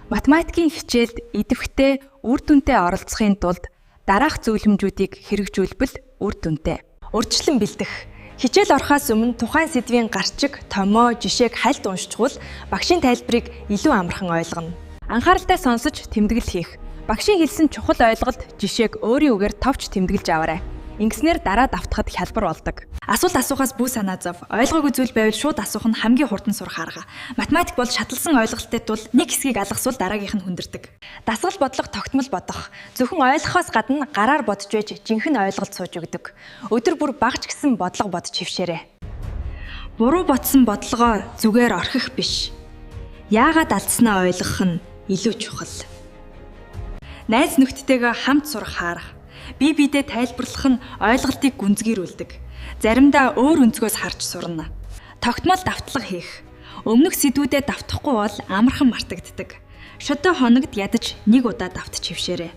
Математикийн хичээлд идэвхтэй үр дүнтэй оролцохын тулд дараах зөвлөмжүүдийг хэрэгжүүлбэл үр дүнтэй. Урьдчилан бэлдэх. Хичээл орохоос өмнө тухайн сэдвийн гарчиг, томоо, жишээг хальт уншчихвал багшийн тайлбарыг илүү амархан ойлгоно. Анхааралтай сонсож тэмдэглэл хийх. Багшийн хэлсэн чухал ойлголт, жишээг өөрийн үгээр товч тэмдэглэж аваарай. Ингэснээр дараа давтахад хялбар болдог. Асуулт асуухаас бүү санаа зов. Ойлгоогүй зүйл байвал шууд асуух нь хамгийн хурдан сурах арга. Математик бол шатлсан ойлголттой тул нэг хэсгийг алгасвал дараагийнх нь хүндэрдэг. Дасгал бодлого тогтмол бодох. Зөвхөн ойлгохоос гадна гараар бодж байж жинхэнэ ойлголт сууж өгдөг. Өдөр бүр багч гисэн бодлого бодож хөвшээрэй. Буруу бодсон бодлогоо зүгээр орхих биш. Яагаад алдснаа ойлгох нь илүү чухал. Найз нөхдөдтэйгээ хамт сурах арга. Бие биедээ тайлбарлах нь ойлголтыг гүнзгийрүүлдэг. Заримдаа өөр өнцгөөс харж сурна. Тогтмол давтлага хийх. Өмнөх сэдвүүдэд давтахгүй бол амархан мартагддаг. Шодоо хоногд ядаж нэг удаа давтж хөвшээрэй.